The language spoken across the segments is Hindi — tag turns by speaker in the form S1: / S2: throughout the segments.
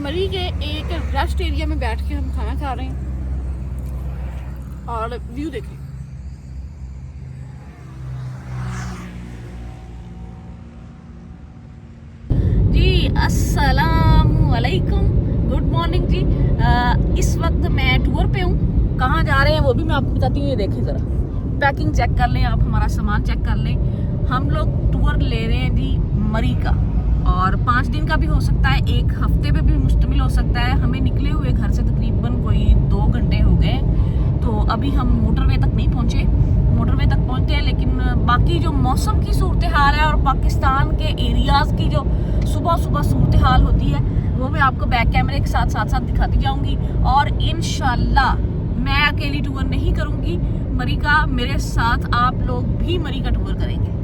S1: मरी के एक रेस्ट एरिया में बैठ के हम खाना खा रहे हैं और व्यू देखें। जी अस्सलामु अलैकुम, गुड मॉर्निंग जी। इस वक्त मैं टूर पे हूँ। कहाँ जा रहे हैं वो भी मैं आपको बताती हूँ। ये देखें ज़रा, पैकिंग चेक कर लें आप, हमारा सामान चेक कर लें। हम लोग टूर ले रहे हैं जी मरी का, और 5 दिन का भी हो सकता है, 1 हफ्ते पे भी मुश्तमिल हो सकता है। हमें निकले हुए घर से तकरीबन कोई 2 घंटे हो गए, तो अभी हम मोटरवे तक नहीं पहुँचे। मोटरवे तक पहुँचते हैं, लेकिन बाकी जो मौसम की सूरत हाल है और पाकिस्तान के एरियाज़ की जो सुबह सुबह सूरत हाल होती है वो मैं आपको बैक कैमरे के साथ साथ दिखाती जाऊँगी। और इंशाल्लाह मैं अकेली टूर नहीं करूँगी मरी का, मेरे साथ आप लोग भी मरी का टूर करेंगे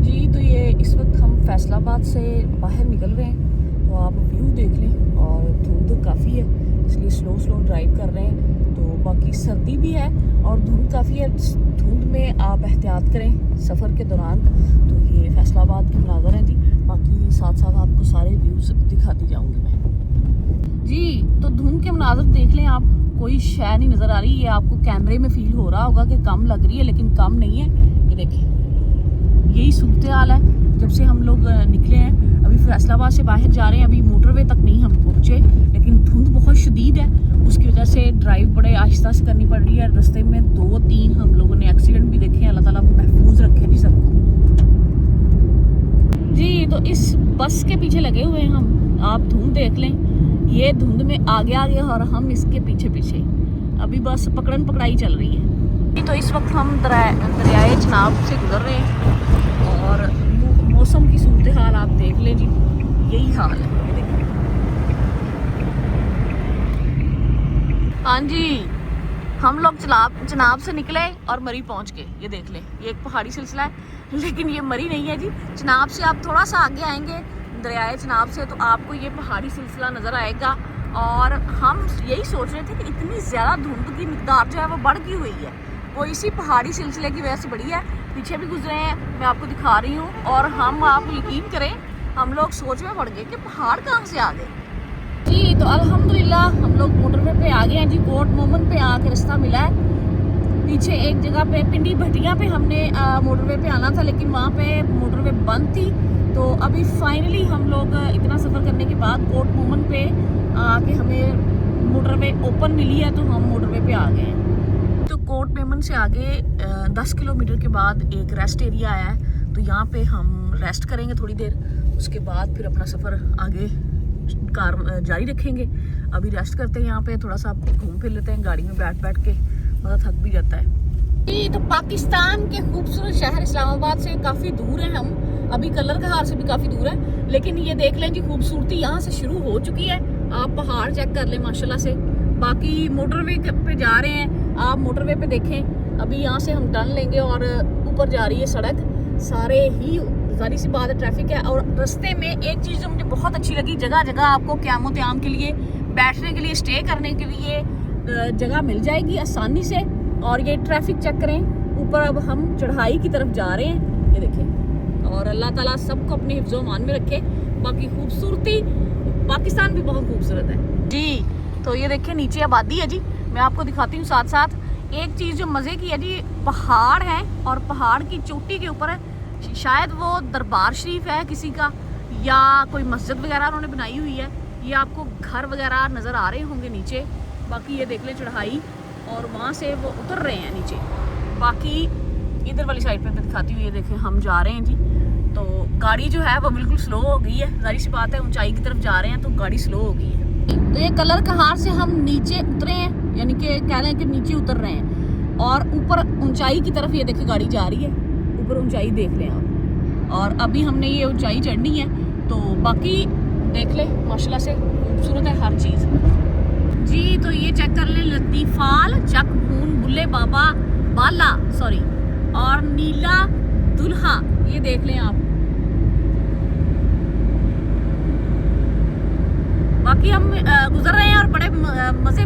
S1: जी। तो ये इस वक्त हम फैसलाबाद से बाहर निकल रहे हैं, तो आप व्यू देख लें। और धुंध काफ़ी है, इसलिए स्लो स्लो ड्राइव कर रहे हैं। तो बाकी सर्दी भी है और धुंध काफ़ी है, धुंध में आप एहतियात करें सफ़र के दौरान। तो ये फैसलाबाद के मनाज़र हैं जी, बाकी साथ साथ आपको सारे व्यूज़ दिखाती जाऊँगी मैं जी। तो धुंध के मनाज़र देख लें आप, कोई शय नहीं नज़र आ रही। ये आपको कैमरे में फील हो रहा होगा कि कम लग रही है, लेकिन कम नहीं है। ये देखिए, यही सूरत हाल है जब से हम लोग निकले हैं। अभी फैसलाबाद से बाहर जा रहे हैं, अभी मोटरवे तक नहीं हम पहुँचे, लेकिन धुंध बहुत शदीद है। उसकी वजह से ड्राइव बड़े आहिस्ता से करनी पड़ रही है। रास्ते में 2-3 हम लोगों ने एक्सीडेंट भी देखे हैं। अल्लाह ताला महफूज रखे जी सबको जी। तो इस बस के पीछे लगे हुए हैं हम, आप धुंध देख लें। ये धुंध में आगे आगे और हम इसके पीछे पीछे। अभी बस पकड़न पकड़ाई चल रही है। तो इस वक्त हम दरियाए चनाब से गुजर रहे हैं, और मौसम की सूरत हाल आप देख लें जी, यही हाल है। हाँ जी, हम लोग चनाब से निकले और मरी पहुंच गए। ये देख लें, ये एक पहाड़ी सिलसिला है, लेकिन ये मरी नहीं है जी। चनाब से आप थोड़ा सा आगे आएंगे दरियाए चनाब से, तो आपको ये पहाड़ी सिलसिला नज़र आएगा। और हम यही सोच रहे थे कि इतनी ज़्यादा धुंध की मिकदार जो है वो बढ़ गई हुई है, वो इसी पहाड़ी सिलसिले की वजह से बढ़ी है। पीछे भी गुजरे हैं, मैं आपको दिखा रही हूँ। और हम, आप यकीन करें, हम लोग सोच में पड़ गए कि पहाड़ कहाँ से आ गए जी। तो अल्हम्दुलिल्लाह हम लोग मोटरवे पे आ गए हैं जी। कोट मोमन पे आके रास्ता मिला है। पीछे एक जगह पे पिंडी भटिया पे हमने मोटरवे पे आना था, लेकिन वहाँ पे मोटरवे बंद थी। तो अभी फाइनली हम लोग इतना सफ़र करने के बाद कोट मोमन पे आके हमें मोटरवे ओपन मिली है, तो हम मोटरवे पे आ गए हैं। तो कोट मेमन से आगे 10 किलोमीटर के बाद एक रेस्ट एरिया आया है, तो यहाँ पे हम रेस्ट करेंगे थोड़ी देर। उसके बाद फिर अपना सफ़र आगे कार जारी रखेंगे। अभी रेस्ट करते हैं यहाँ पे, थोड़ा सा घूम फिर लेते हैं गाड़ी में बैठ बैठ के, मतलब थक भी जाता है जी। तो पाकिस्तान के खूबसूरत शहर इस्लामाबाद से काफ़ी दूर हैं हम, अभी कलर कहार से भी काफ़ी दूर है, लेकिन ये देख लें जी, खूबसूरती यहाँ से शुरू हो चुकी है। आप पहाड़ चेक कर लें माशाल्लाह से। बाकी मोटरवे पे जा रहे हैं, आप मोटरवे पे देखें। अभी यहाँ से हम टर्न लेंगे और ऊपर जा रही है सड़क। सारे ही जारी सी बात है, ट्रैफिक है। और रास्ते में एक चीज़ जो मुझे बहुत अच्छी लगी, जगह जगह आपको क़याम क़याम के लिए, बैठने के लिए, स्टे करने के लिए जगह मिल जाएगी आसानी से। और ये ट्रैफिक चेक करें, ऊपर अब हम चढ़ाई की तरफ जा रहे हैं, ये देखें। और अल्लाह ताला सबको अपने हिफ्ज़ो मान में रखे। बाकी खूबसूरती, पाकिस्तान भी बहुत खूबसूरत है जी। तो ये देखें, नीचे आबादी है जी, मैं आपको दिखाती हूँ साथ साथ। एक चीज़ जो मज़े की है जी, पहाड़ है और पहाड़ की चोटी के ऊपर शायद वो दरबार शरीफ है किसी का, या कोई मस्जिद वगैरह उन्होंने बनाई हुई है। ये आपको घर वगैरह नज़र आ रहे होंगे नीचे। बाकी ये देख लें चढ़ाई, और वहाँ से वो उतर रहे हैं नीचे। बाकी इधर वाली साइड पे मैं दिखाती हूँ, ये देखें हम जा रहे हैं जी। तो गाड़ी जो है वो बिल्कुल स्लो हो गई है, जाहिर सी बात है, ऊंचाई की तरफ जा रहे हैं तो गाड़ी स्लो हो गई है। तो ये कलर कहार से हम नीचे उतरे हैं, यानी कि कह रहे हैं कि नीचे उतर रहे हैं, और ऊपर ऊंचाई की तरफ ये देखें गाड़ी जा रही है। ऊपर ऊंचाई देख लें आप, और अभी हमने ये ऊंचाई चढ़नी है। तो बाकी देख लें माशाल्लाह से खूबसूरत है हर चीज़ जी। तो ये चेक कर लें, लतीफाल चक भून बुल्ले बाबा बाला सॉरी और नीला दुल्हा, ये देख लें आप। बाकी हम गुजर रहे हैं और बड़े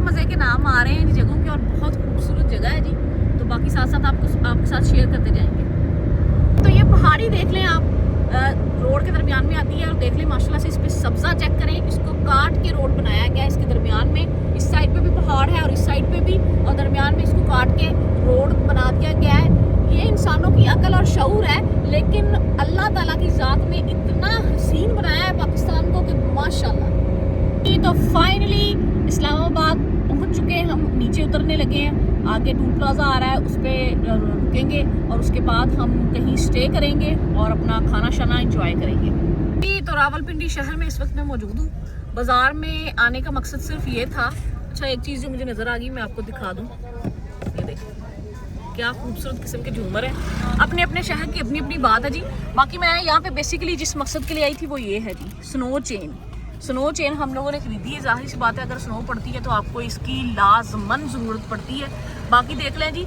S1: मज़े के नाम आ रहे हैं इन जगहों के, और बहुत खूबसूरत जगह है जी। तो बाकी साथ साथ आपके साथ शेयर करते जाएंगे। तो ये पहाड़ी देख लें आप, रोड के दरमियान में आती है, और देख लें माशाल्लाह से इस पे सब्ज़ा चेक करें, इसको काट के रोड बनाया पहाड़ है और इस साइड पे भी, और दरमियान में इसको काट के रोड बना दिया गया है। ये इंसानों की अकल और शऊर है, लेकिन अल्लाह ताला की ज़ात ने इतना हसीन बनाया है पाकिस्तान को कि माशाल्लाह। तो फाइनली इस्लामाबाद पहुंच चुके हैं हम, नीचे उतरने लगे हैं। आगे टूल प्लाजा आ रहा है, उस पर रुकेंगे और उसके बाद हम कहीं स्टे करेंगे और अपना खाना शाना इंजॉय करेंगे। तो रावलपिंडी शहर में इस वक्त मैं मौजूद हूँ। बाज़ार में आने का मकसद सिर्फ ये था। अच्छा, एक चीज़ जो मुझे नज़र आ गई मैं आपको दिखा दूँ। ये देखो क्या खूबसूरत किस्म के झूमर है। अपने अपने शहर की अपनी अपनी बात है जी। बाकी मैं यहाँ पे बेसिकली जिस मकसद के लिए आई थी वो ये है जी, स्नो चेन। स्नो चेन हम लोगों ने खरीदी है। जाहिर सी बात है, अगर स्नो पड़ती है तो आपको इसकी लाजमन ज़रूरत पड़ती है। बाकी देख लें जी,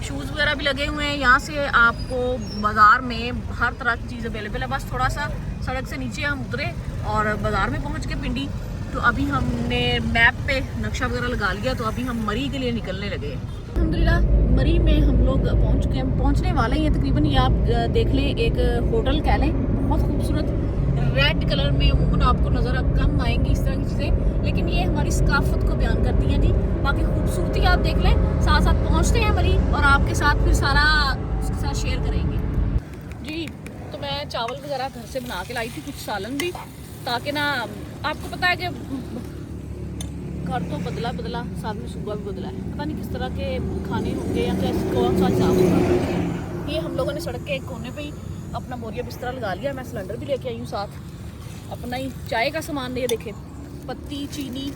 S1: शूज़ वगैरह भी लगे हुए हैं। यहाँ से आपको बाज़ार में हर तरह की चीज़ अवेलेबल है। बस थोड़ा सा सड़क से नीचे हम उतरे और बाज़ार में पहुँच के पिंडी, तो अभी हमने मैप पे नक्शा वगैरह लगा लिया, तो अभी हम मरी के लिए निकलने लगे हैं। अल्हम्दुलिल्लाह मरी में हम लोग पहुँच चुके हैं, पहुँचने वाले ही हैं तकरीबन। ये आप देख लें, एक होटल कह लें, बहुत खूबसूरत रेड कलर में अमूमन आपको नज़र कम आएंगी इस तरह की चीज़ें, लेकिन ये हमारी सकाफत को बयान करती हैं जी। बाकी खूबसूरती आप देख लें। साथ साथ पहुँचते हैं मरी और आपके साथ फिर सारा उसके साथ शेयर करेंगे जी। तो मैं चावल वगैरह घर से बना के लाई थी, कुछ सालन भी, ताकि ना आपको पता है कि घर तो बदला साथ में सुबह भी बदला है। पता नहीं किस तरह के खाने होंगे या कैसे कौन सा चावल। ये हम लोगों ने सड़क के एक कोने पे ही अपना बोरिया बिस्तरा लगा लिया। मैं सिलेंडर भी लेके आई हूँ साथ, अपना ही चाय का सामान। ये देखे, पत्ती, चीनी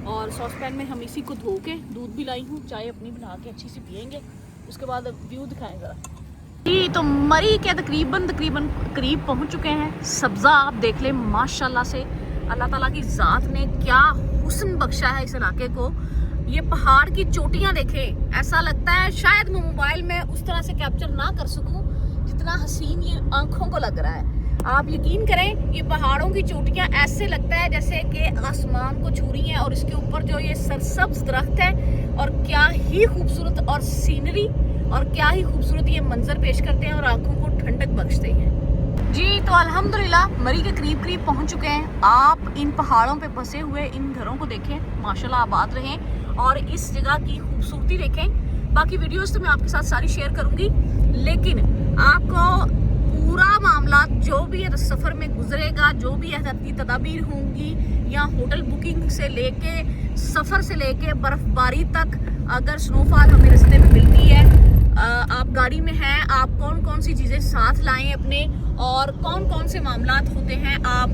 S1: और सॉसपैन में हम इसी को धो के दूध भी लाई हूँ। चाय अपनी बना के अच्छी सी पियेंगे, उसके बाद व्यू दिखाएंगे जी। तो मरी के तकरीबन करीब पहुँच चुके हैं। सब्ज़ा आप देख लें, माशाल्लाह से अल्लाह ताला की ज़ात ने क्या हुस्न बख्शा है इस इलाके को। ये पहाड़ की चोटियाँ देखें, ऐसा लगता है शायद मैं मोबाइल में उस तरह से कैप्चर ना कर सकूँ जितना हसीन ये आंखों को लग रहा है। आप यकीन करें, ये पहाड़ों की चोटियाँ ऐसे लगता है जैसे कि आसमान को छू रही हैं, और इसके ऊपर जो ये सरसब्ज दरख्त है, और क्या ही खूबसूरत और सीनरी और क्या ही खूबसूरत ये मंजर पेश करते हैं और आंखों को ठंडक बख्शते हैं जी। तो अल्हम्दुलिल्लाह मरी के करीब पहुंच चुके हैं। आप इन पहाड़ों पे बसे हुए इन घरों को देखें, माशाल्लाह आबाद रहें और इस जगह की खूबसूरती देखें। बाकी वीडियोस तो मैं आपके साथ सारी शेयर करूंगी, लेकिन आपको पूरा मामला जो भी सफ़र में गुजरेगा, जो भी एहतियाती तदाबीर होंगी, या होटल बुकिंग से लेके सफ़र से लेके बर्फ़बारी तक, अगर स्नोफॉल हमें रास्ते में मिलती है, आप गाड़ी में हैं, आप कौन कौन सी चीज़ें साथ लाएं अपने, और कौन कौन से मामलात होते हैं। आप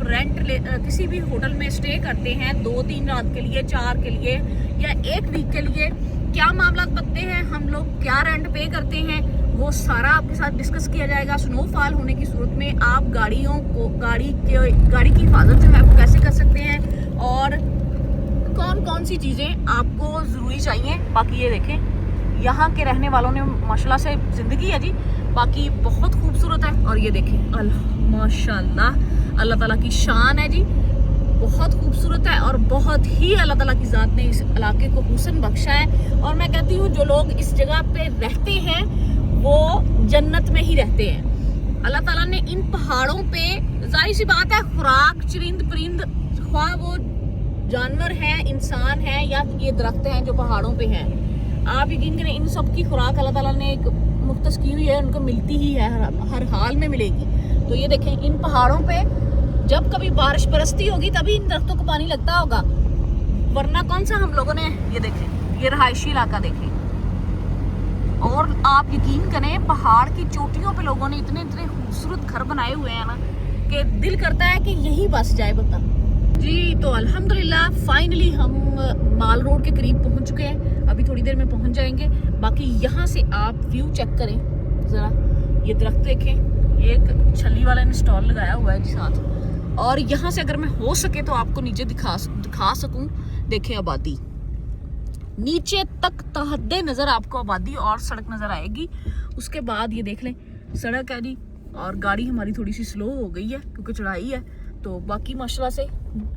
S1: किसी भी होटल में स्टे करते हैं 2-3 रात के लिए, 4 के लिए या 1 वीक के लिए, क्या मामलात बनते हैं, हम लोग क्या रेंट पे करते हैं, वो सारा आपके साथ डिस्कस किया जाएगा। स्नोफॉल होने की सूरत में आप गाड़ी की हिफाजत जो है वो कैसे कर सकते हैं, और कौन कौन सी चीज़ें आपको ज़रूरी चाहिए। बाकी ये देखें, यहाँ के रहने वालों ने माशाल्लाह से ज़िंदगी है जी, बाकी बहुत खूबसूरत है। और ये देखें, माशाल्लाह अल्लाह ताला की शान है जी, बहुत खूबसूरत है और बहुत ही अल्लाह ताला की ज़ात ने इस इलाके को हुस्न बख्शा है। और मैं कहती हूँ जो लोग इस जगह पे रहते हैं वो जन्नत में ही रहते हैं। अल्लाह ताला ने इन पहाड़ों पे, जाहिर सी बात है, खुराक चरिंद परिंद, ख्वाह वो जानवर हैं, इंसान हैं, या ये दरख्त हैं जो पहाड़ों पे हैं, आप यकीन करें इन सब की खुराक अल्लाह ताला ने एक मुख्तस की हुई है, उनको मिलती ही है, हर हाल में मिलेगी। तो ये देखें, इन पहाड़ों पे जब कभी बारिश बरसती होगी तभी इन दरख्तों को पानी लगता होगा, वरना कौन सा हम लोगों ने, ये देखें, ये रहायशी इलाका देखें। और आप यकीन करें, पहाड़ की चोटियों पे लोगों ने इतने खूबसूरत घर बनाए हुए हैं ना कि दिल करता है कि यही बस जाए बता जी। तो अल्हम्दुलिल्लाह फाइनली हम माल रोड के करीब पहुंच चुके हैं, अभी थोड़ी देर में पहुंच जाएंगे। बाकी यहाँ से आप व्यू चेक करें ज़रा, ये दरख्त देखें, एक छली वाले ने स्टॉल लगाया हुआ है जी साथ, और यहाँ से अगर मैं हो सके तो आपको नीचे दिखा सकूँ। देखें आबादी, नीचे तक तहद्दे नज़र आपको आबादी और सड़क नज़र आएगी। उसके बाद ये देख लें, सड़क है जी, और गाड़ी हमारी थोड़ी सी स्लो हो गई है क्योंकि चढ़ाई है। तो बाकी माशाल्लाह से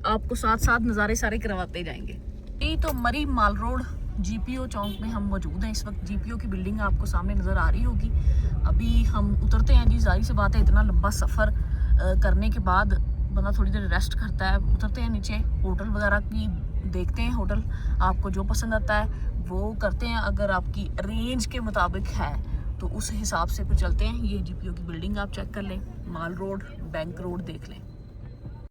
S1: आपको साथ साथ नज़ारे सारे करवाते जाएंगे। ये तो मरी माल रोड GPO चौक में हम मौजूद हैं इस वक्त। GPO की बिल्डिंग आपको सामने नज़र आ रही होगी। अभी हम उतरते हैं जी, जाहिर सी बात है इतना लंबा सफ़र करने के बाद बंदा थोड़ी देर रेस्ट करता है, उतरते हैं नीचे, होटल वगैरह की देखते हैं, होटल आपको जो पसंद आता है वो करते हैं, अगर आपकी रेंज के मुताबिक है तो उस हिसाब से फिर चलते हैं। ये जीपीओ की बिल्डिंग आप चेक कर लें, माल रोड, बैंक रोड देख लें।